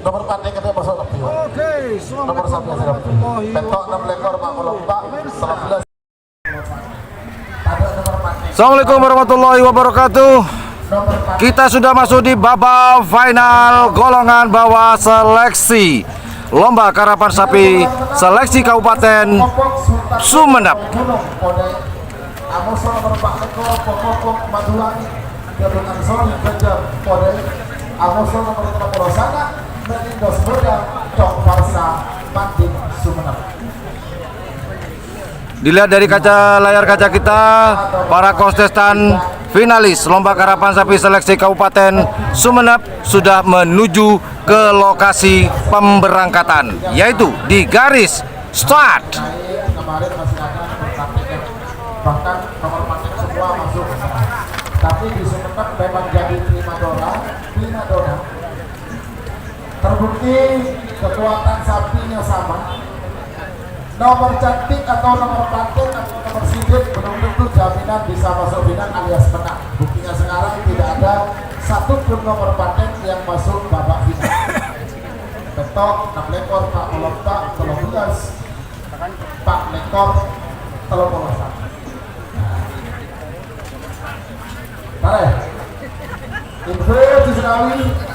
Nomor 4 yang kedua masuk ke Oke, nomor 1 yang sudah petok 6 lekor Pak Kolompak 13. Assalamualaikum warahmatullahi wabarakatuh. Kita sudah masuk di babak final golongan bawah seleksi lomba karapan sapi seleksi Kabupaten Sumeneb. Dilihat dari layar kaca kita, para kontestan finalis lomba karapan sapi seleksi Kabupaten Sumeneb sudah menuju ke lokasi pemberangkatan, yaitu di garis start. Bahkan nomor paket semua masuk, tapi di Sumeneb memang jadi primadona. Terbukti kekuatan sapinya sama. Nomor cantik atau nomor paket atau nomor sidik belum tentu jaminan bisa masuk final alias menang. Buktinya sekarang tidak ada satupun nomor paket yang masuk babak final. Petok 6 lekor Pak Kolompak 13, Pak lekor 13. Tarik. Info di Senawi.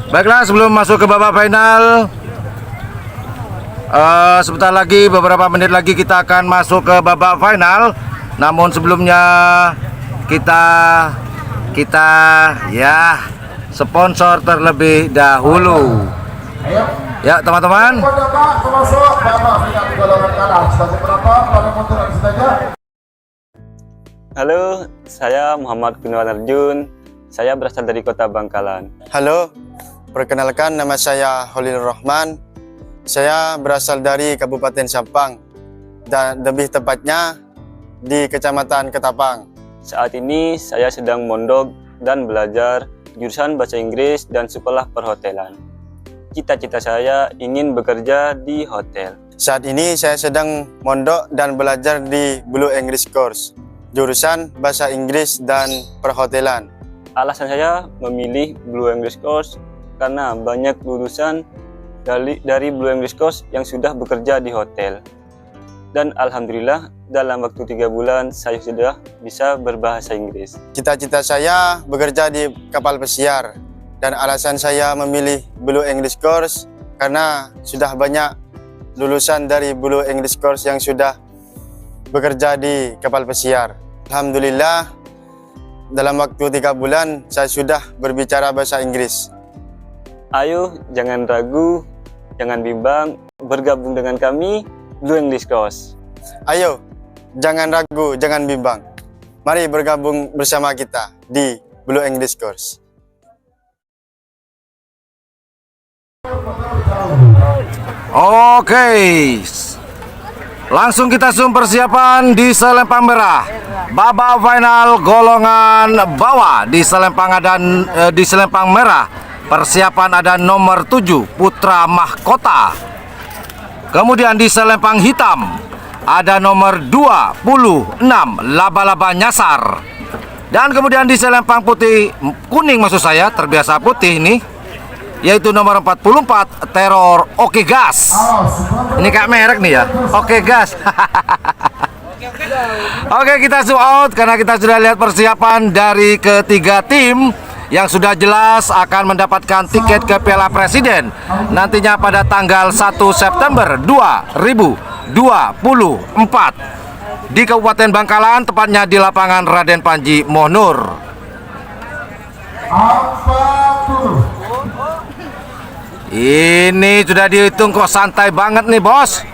Baiklah, sebelum masuk ke babak final, sebentar lagi, beberapa menit lagi kita akan masuk ke babak final. Namun sebelumnya kita ya sponsor terlebih dahulu. Ya teman-teman. Halo, saya Muhammad Gunawan Arjun. Saya berasal dari kota Bangkalan. Halo, perkenalkan nama saya Holilur Rahman. Saya berasal dari Kabupaten Sampang dan lebih tepatnya di Kecamatan Ketapang. Saat ini saya sedang mondok dan belajar jurusan bahasa Inggris dan sekolah perhotelan. Cita-cita saya ingin bekerja di hotel. Saat ini saya sedang mondok dan belajar di Blue English Course, jurusan bahasa Inggris dan perhotelan. Alasan saya memilih Blue English Course karena banyak lulusan dari Blue English Course yang sudah bekerja di hotel. Dan alhamdulillah dalam waktu 3 bulan saya sudah bisa berbahasa Inggris. Cita-cita saya bekerja di kapal pesiar, dan alasan saya memilih Blue English Course karena sudah banyak lulusan dari Blue English Course yang sudah bekerja di kapal pesiar. Alhamdulillah dalam waktu 3 bulan saya sudah berbicara bahasa Inggris. Ayo jangan ragu, jangan bimbang, bergabung dengan kami Blue English Course. Ayo jangan ragu, jangan bimbang. Mari bergabung bersama kita di Blue English Course. Oke, langsung kita zoom persiapan di Selempang Merah. Babak final golongan bawah di Selempang di Selempang Merah. Persiapan ada nomor 7 Putra Mahkota. Kemudian di Selempang Hitam ada nomor 26 Laba-laba Nyasar. Dan kemudian di Selempang Putih kuning, maksud saya, terbiasa putih ini, yaitu nomor 44 Teror Oke Gas. Ini kayak merek nih ya, Oke Gas. Oke, kita zoom out karena kita sudah lihat persiapan dari ketiga tim yang sudah jelas akan mendapatkan tiket ke Piala Presiden nantinya pada tanggal 1 September 2024 di Kabupaten Bangkalan, tepatnya di lapangan Raden Panji Monur. Ini sudah dihitung kok, santai banget nih bos.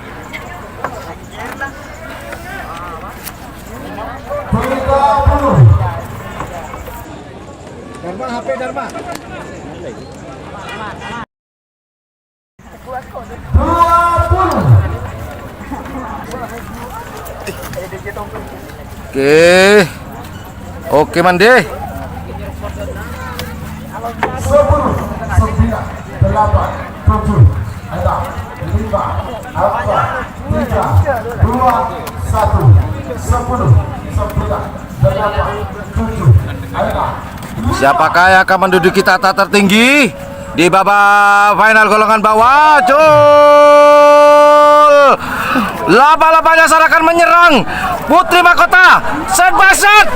Dharma, HP Dharma. Oke Mandi. 10, 9, 8, 7, 6, 5, 4, 3, 2, 1. 10, 9, 8, 7, 6. Siapakah yang akan menduduki tata tertinggi di babak final golongan bawah? Cul! Laba-labanya akan menyerang Putri Mahkota. Set by set.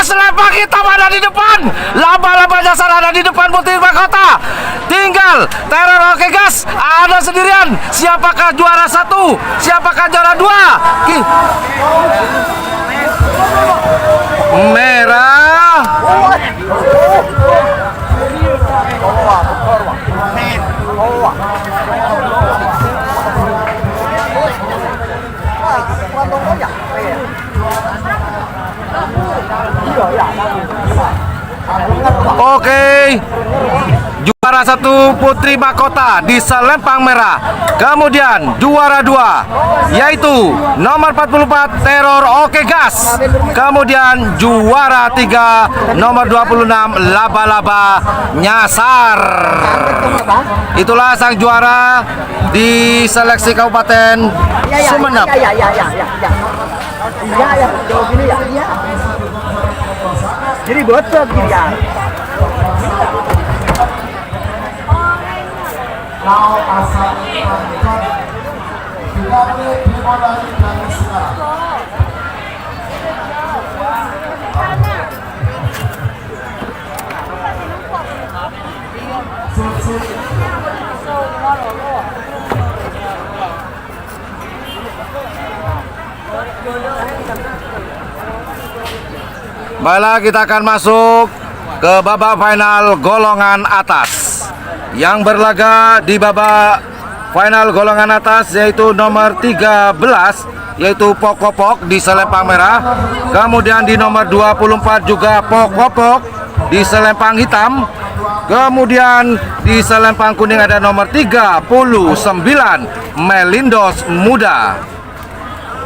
Selempang hitam ada di depan. Laba-labanya ada di depan Putri Mahkota. Tinggal Teror Oke Gas ada sendirian. Siapakah juara 1? Siapakah juara 2? Merah. Oke. Juara 1 Putri Mahkota di selempang merah. Kemudian juara 2 yaitu nomor 44 Teror Oke Gas. Kemudian juara 3 nomor 26 Laba-laba Nyasar. Itulah sang juara di seleksi Kabupaten Sumeneb. Jadi bocor gini ya. Now asal pangkat dimulai dari sekarang. Baiklah, kita akan masuk ke babak final golongan atas. Yang berlaga di babak final golongan atas yaitu nomor 13 yaitu Pokopok di selempang merah. Kemudian di nomor 24 juga Pokopok di selempang hitam. Kemudian di selempang kuning ada nomor 39 Melindos Muda.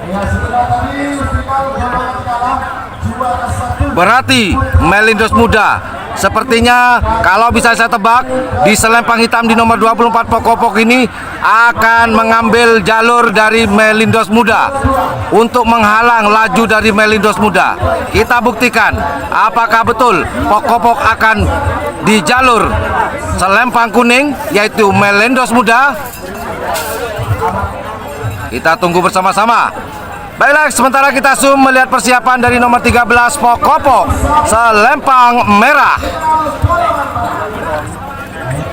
Ya, setelah tadi final golongan kalah juara 1 Berarti Melindos Muda sepertinya kalau bisa saya tebak di selempang hitam di nomor 24 Pokopok ini akan mengambil jalur dari Melindos Muda untuk menghalang laju dari Melindos Muda. Kita buktikan apakah betul Pokopok akan di jalur selempang kuning yaitu Melindos Muda. Kita tunggu bersama-sama. Baiklah, sementara kita zoom melihat persiapan dari nomor 13 Pokopok selempang merah.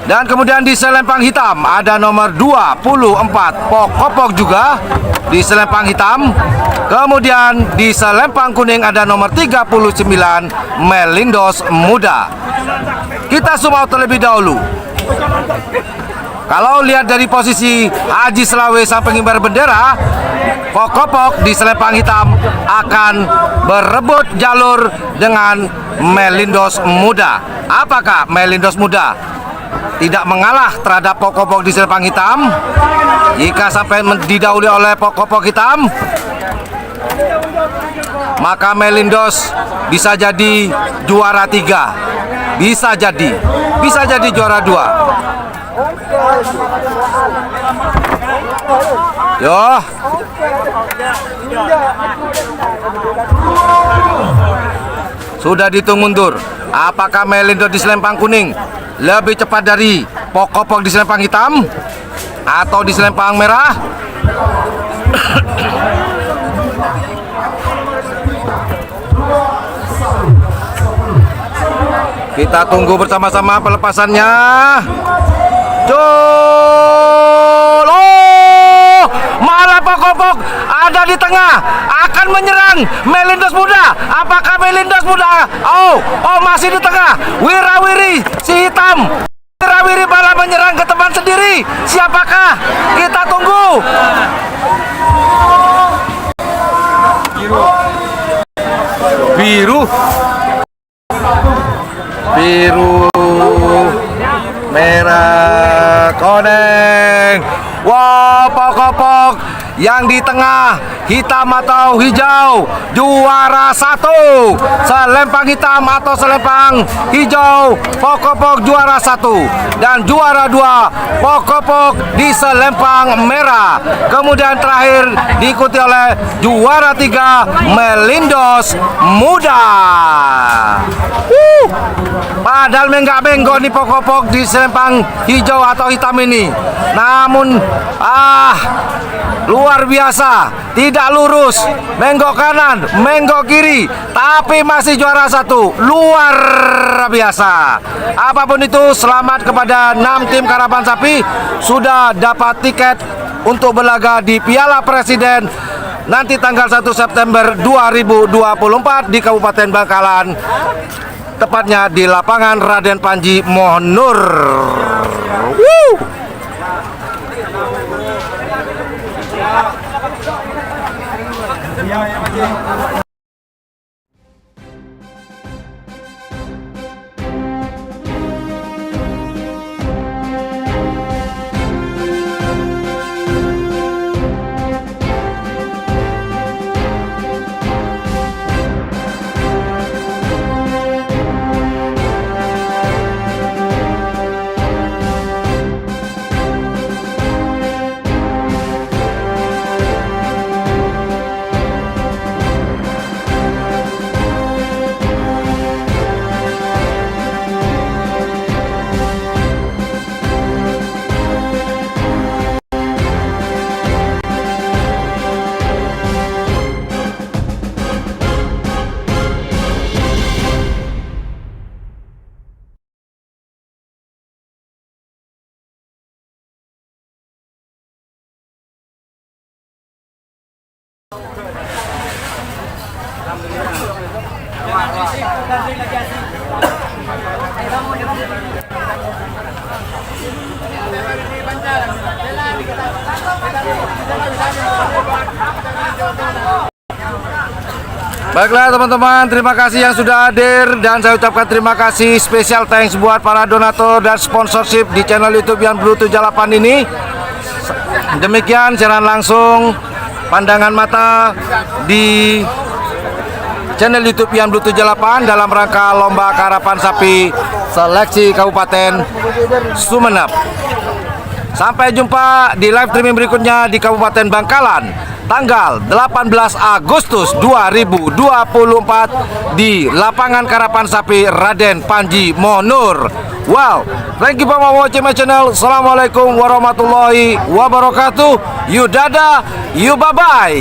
Dan kemudian di selempang hitam ada nomor 24 Pokopok juga di selempang hitam. Kemudian di selempang kuning ada nomor 39 Melindos Muda. Kita zoom out terlebih dahulu. Kalau lihat dari posisi Haji Selawe sang pengibar bendera, Pokopok di selempang hitam akan berebut jalur dengan Melindos Muda. Apakah Melindos Muda tidak mengalah terhadap Pokopok di selempang hitam? Jika sampai didahului oleh Pokopok hitam, maka Melindos bisa jadi juara 3. Bisa jadi juara 2. Yo. Sudah dihitung mundur. Apakah Melindos di selempang kuning lebih cepat dari Pokopok di selempang hitam atau di selempang merah? Kita tunggu bersama-sama pelepasannya. Jol! Oh! Malah Pokopok ada di tengah, akan menyerang Melindos Muda. Apakah Melindos Muda? Oh, masih di tengah. Wirawiri si hitam. Wirawiri malah menyerang ke teman sendiri. Siapakah? Kita tunggu. Biru, merah, kuning. Wah, Pokopok yang di tengah hitam atau hijau, juara 1. Selempang hitam atau selempang hijau, Pokopok juara 1. Dan juara 2, Pokopok di selempang merah. Kemudian terakhir diikuti oleh juara 3, Melindos Muda. Padahal menggak-menggok nih Pokopok di selempang hijau atau hitam ini. Namun luar biasa, tidak lurus, menggok kanan, menggok kiri, tapi masih juara 1. Luar biasa. Apapun itu, selamat kepada 6 tim karapan sapi sudah dapat tiket untuk berlaga di Piala Presiden nanti tanggal 1 September 2024 di Kabupaten Bangkalan, tepatnya di lapangan Raden Panji Mohonur. Baiklah teman-teman, terima kasih yang sudah hadir, dan saya ucapkan terima kasih special thanks buat para donatur dan sponsorship di channel YouTube Yan Blue 78 ini. Demikian siaran langsung pandangan mata di channel YouTube Yan Blue 78 dalam rangka lomba karapan sapi seleksi Kabupaten Sumeneb. Sampai jumpa di live streaming berikutnya di Kabupaten Bangkalan tanggal 18 Agustus 2024 di lapangan karapan sapi Raden Panji Mohonur. Wow, thank you for watching my channel. Assalamualaikum warahmatullahi wabarakatuh. You dada, you bye bye.